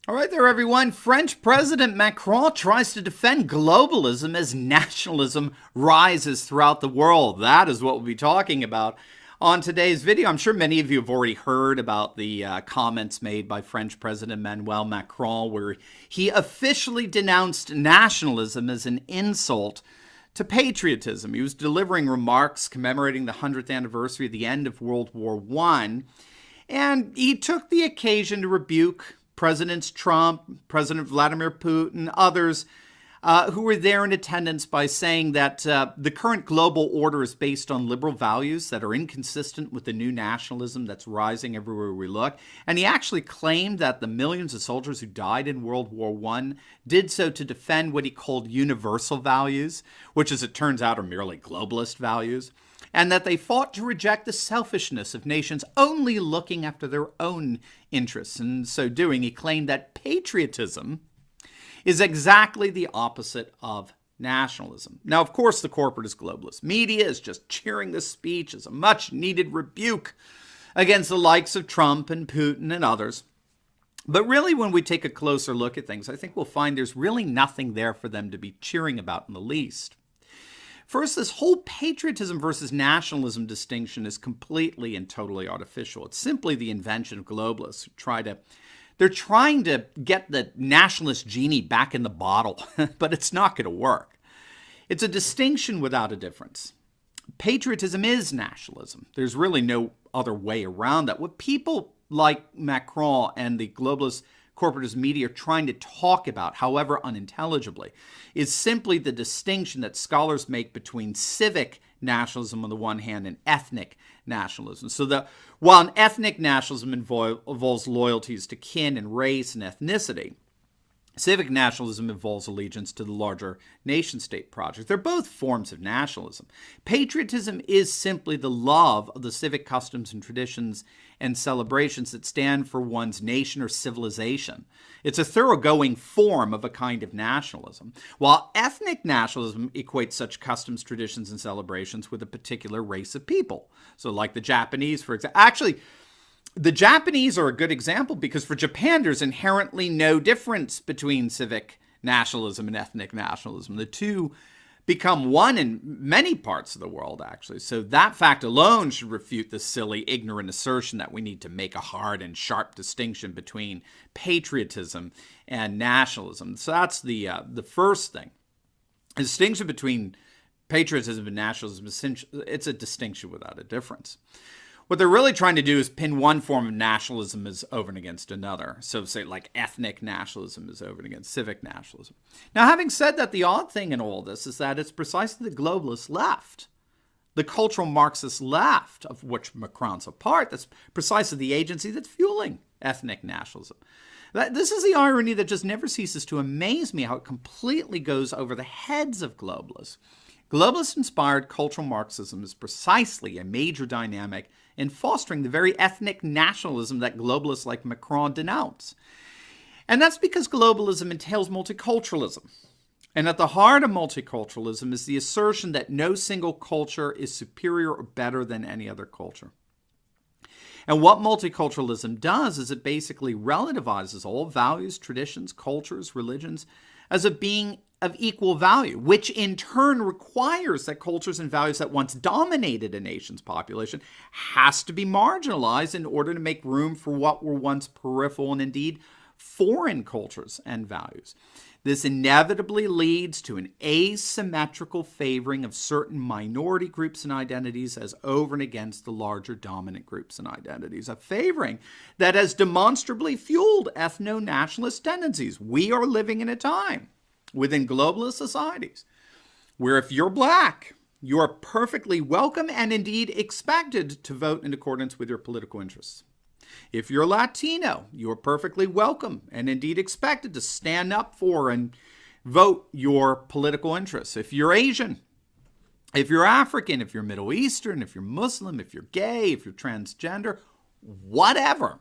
All right there, everyone. French President Macron tries to defend globalism as nationalism rises throughout the world. That is what we'll be talking about on today's video. I'm sure many of you have already heard about the comments made by French President Emmanuel Macron, where he officially denounced nationalism as an insult to patriotism. He was delivering remarks commemorating the 100th anniversary of the end of World War I, and he took the occasion to rebuke Presidents Trump, President Vladimir Putin, others who were there in attendance by saying that the current global order is based on liberal values that are inconsistent with the new nationalism that's rising everywhere we look. And he actually claimed that the millions of soldiers who died in World War I did so to defend what he called universal values, which, as it turns out, are merely globalist values, and that they fought to reject the selfishness of nations only looking after their own interests. In so doing, he claimed that patriotism is exactly the opposite of nationalism. Now, of course, the corporatist globalist media is just cheering this speech as a much-needed rebuke against the likes of Trump and Putin and others. But really, when we take a closer look at things, I think we'll find there's really nothing there for them to be cheering about in the least. First, this whole patriotism versus nationalism distinction is completely and totally artificial. It's simply the invention of globalists who they're trying to get the nationalist genie back in the bottle, but it's not going to work. It's a distinction without a difference. Patriotism is nationalism. There's really no other way around that. What people like Macron and the globalist corporatist media are trying to talk about, however unintelligibly, is simply the distinction that scholars make between civic nationalism on the one hand and ethnic nationalism. So that while an ethnic nationalism involves loyalties to kin and race and ethnicity, civic nationalism involves allegiance to the larger nation-state project. They're both forms of nationalism. Patriotism is simply the love of the civic customs and traditions and celebrations that stand for one's nation or civilization. It's a thoroughgoing form of a kind of nationalism, while ethnic nationalism equates such customs, traditions, and celebrations with a particular race of people. So like the Japanese, for example. Actually, the Japanese are a good example because for Japan, there's inherently no difference between civic nationalism and ethnic nationalism. The two become one in many parts of the world, actually. So that fact alone should refute the silly, ignorant assertion that we need to make a hard and sharp distinction between patriotism and nationalism. So that's the first thing. The distinction between patriotism and nationalism, it's a distinction without a difference. What they're really trying to do is pin one form of nationalism as over and against another. So say like ethnic nationalism is over and against civic nationalism. Now, having said that, the odd thing in all this is that it's precisely the globalist left, the cultural Marxist left, of which Macron's a part, that's precisely the agency that's fueling ethnic nationalism. This is the irony that just never ceases to amaze me, how it completely goes over the heads of globalists. Globalist-inspired cultural Marxism is precisely a major dynamic in fostering the very ethnic nationalism that globalists like Macron denounce. And that's because globalism entails multiculturalism. And at the heart of multiculturalism is the assertion that no single culture is superior or better than any other culture. And what multiculturalism does is it basically relativizes all values, traditions, cultures, religions as a being of equal value, which in turn requires that cultures and values that once dominated a nation's population has to be marginalized in order to make room for what were once peripheral and indeed foreign cultures and values. This inevitably leads to an asymmetrical favoring of certain minority groups and identities as over and against the larger dominant groups and identities, a favoring that has demonstrably fueled ethno-nationalist tendencies. We are living in a time within globalist societies where if you're black, you are perfectly welcome and indeed expected to vote in accordance with your political interests. If you're Latino, you are perfectly welcome and indeed expected to stand up for and vote your political interests. If you're Asian, if you're African, if you're Middle Eastern, if you're Muslim, if you're gay, if you're transgender, whatever,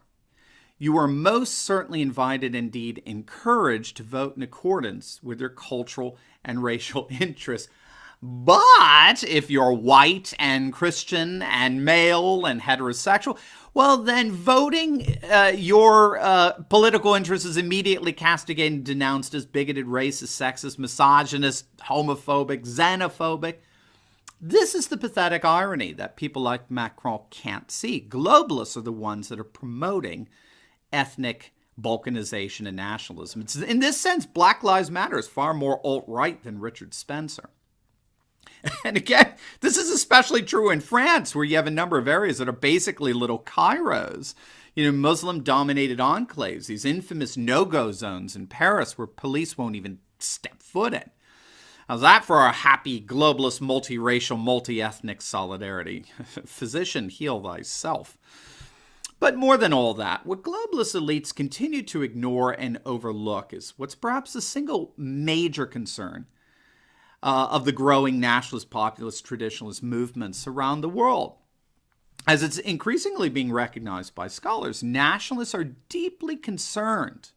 you are most certainly invited, indeed encouraged, to vote in accordance with your cultural and racial interests. But if you're white and Christian and male and heterosexual, well, then voting your political interest is immediately castigated and denounced as bigoted, racist, sexist, misogynist, homophobic, xenophobic. This is the pathetic irony that people like Macron can't see. Globalists are the ones that are promoting ethnic balkanization and nationalism. It's, in this sense, Black Lives Matter is far more alt-right than Richard Spencer. And again, this is especially true in France, where you have a number of areas that are basically little Cairos, Muslim-dominated enclaves, these infamous no-go zones in Paris where police won't even step foot in. How's that for our happy, globalist, multiracial, multi-ethnic solidarity? Physician, heal thyself. But more than all that, what globalist elites continue to ignore and overlook is what's perhaps the single major concern of the growing nationalist, populist, traditionalist movements around the world. As it's increasingly being recognized by scholars, nationalists are deeply concerned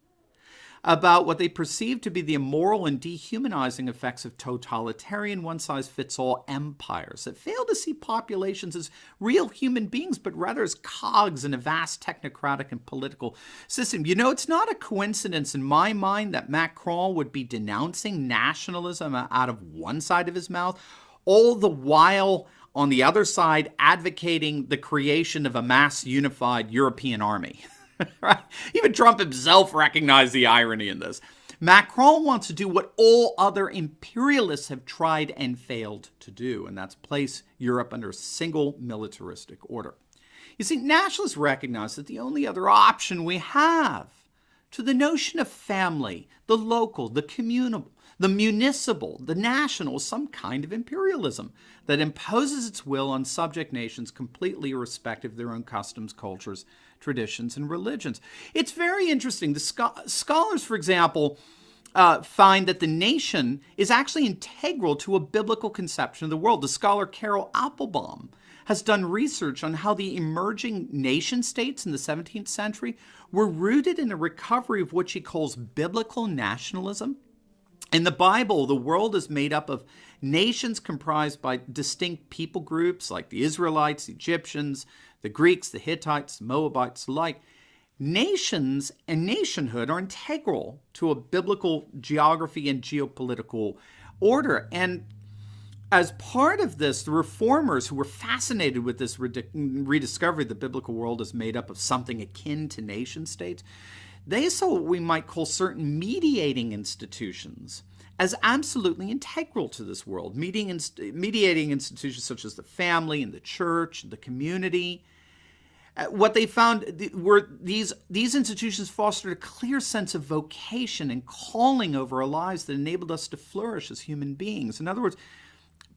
about what they perceive to be the immoral and dehumanizing effects of totalitarian one-size-fits-all empires that fail to see populations as real human beings, but rather as cogs in a vast technocratic and political system. It's not a coincidence in my mind that Macron would be denouncing nationalism out of one side of his mouth, all the while on the other side advocating the creation of a mass unified European army. Right? Even Trump himself recognized the irony in this. Macron wants to do what all other imperialists have tried and failed to do, and that's place Europe under a single militaristic order. You see, nationalists recognize that the only other option we have to the notion of family, the local, the communal, the municipal, the national, is some kind of imperialism that imposes its will on subject nations completely irrespective of their own customs, cultures, traditions, and religions. It's very interesting. The scholars, for example, find that the nation is actually integral to a biblical conception of the world. The scholar Carol Applebaum has done research on how the emerging nation states in the 17th century were rooted in a recovery of what she calls biblical nationalism. In the Bible, the world is made up of nations comprised by distinct people groups like the Israelites, the Egyptians, the Greeks, the Hittites, the Moabites alike. Nations and nationhood are integral to a biblical geography and geopolitical order. And as part of this, the reformers who were fascinated with this rediscovery the biblical world is made up of something akin to nation states, they saw what we might call certain mediating institutions as absolutely integral to this world. Mediating institutions such as the family and the church, the community. What they found were these institutions fostered a clear sense of vocation and calling over our lives that enabled us to flourish as human beings. In other words,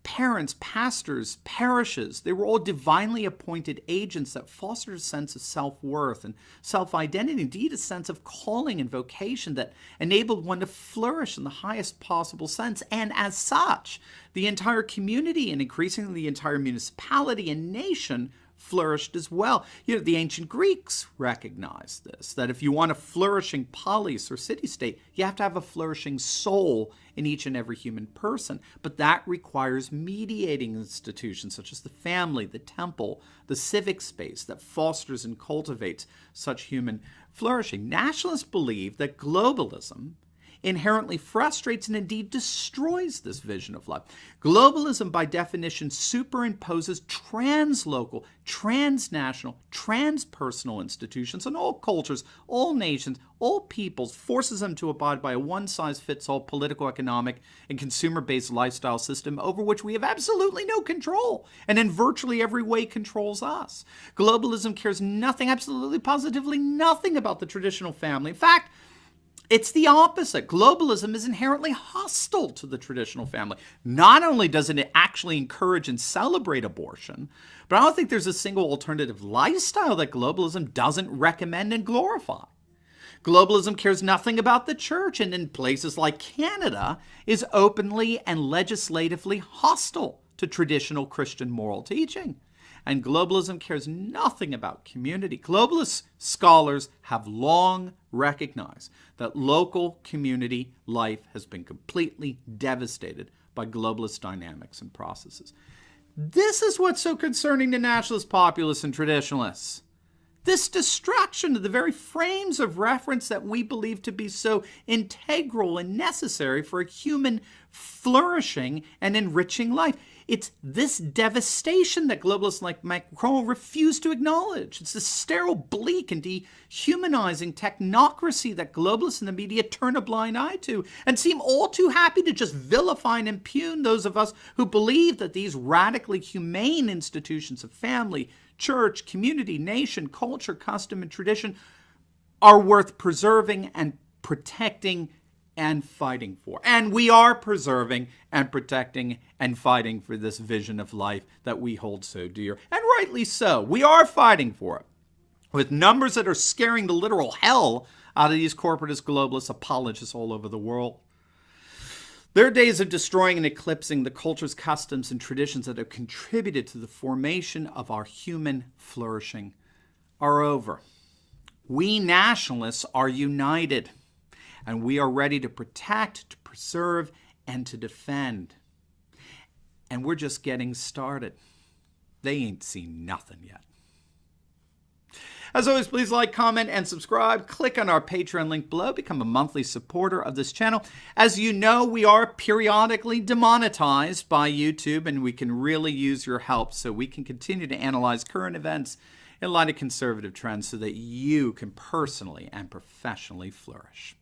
parents, pastors, parishes, they were all divinely appointed agents that fostered a sense of self-worth and self-identity, indeed a sense of calling and vocation that enabled one to flourish in the highest possible sense. And as such, the entire community and increasingly the entire municipality and nation flourished as well. The ancient Greeks recognized this, that if you want a flourishing polis or city-state, you have to have a flourishing soul in each and every human person. But that requires mediating institutions such as the family, the temple, the civic space that fosters and cultivates such human flourishing. Nationalists believe that globalism inherently frustrates and indeed destroys this vision of life. Globalism, by definition, superimposes translocal, transnational, transpersonal institutions on all cultures, all nations, all peoples, forces them to abide by a one-size-fits-all political, economic, and consumer-based lifestyle system over which we have absolutely no control, and in virtually every way controls us. Globalism cares nothing, absolutely positively nothing about the traditional family. In fact, it's the opposite. Globalism is inherently hostile to the traditional family. Not only doesn't it actually encourage and celebrate abortion, but I don't think there's a single alternative lifestyle that globalism doesn't recommend and glorify. Globalism cares nothing about the church, and in places like Canada is openly and legislatively hostile to traditional Christian moral teaching. And globalism cares nothing about community. Globalist scholars have long recognized that local community life has been completely devastated by globalist dynamics and processes. This is what's so concerning to nationalists, populists, and traditionalists. This destruction of the very frames of reference that we believe to be so integral and necessary for a human flourishing and enriching life. It's this devastation that globalists like Macron refuse to acknowledge. It's the sterile, bleak, and dehumanizing technocracy that globalists and the media turn a blind eye to and seem all too happy to just vilify and impugn those of us who believe that these radically humane institutions of family, church, community, nation, culture, custom, and tradition are worth preserving and protecting and fighting for. And we are preserving and protecting and fighting for this vision of life that we hold so dear. And rightly so. We are fighting for it, with numbers that are scaring the literal hell out of these corporatist globalist apologists all over the world. Their days of destroying and eclipsing the cultures, customs, and traditions that have contributed to the formation of our human flourishing are over. We nationalists are united, and we are ready to protect, to preserve, and to defend. And we're just getting started. They ain't seen nothing yet. As always, please like, comment, and subscribe. Click on our Patreon link below. Become a monthly supporter of this channel. As you know, we are periodically demonetized by YouTube, and we can really use your help so we can continue to analyze current events in light of conservative trends so that you can personally and professionally flourish.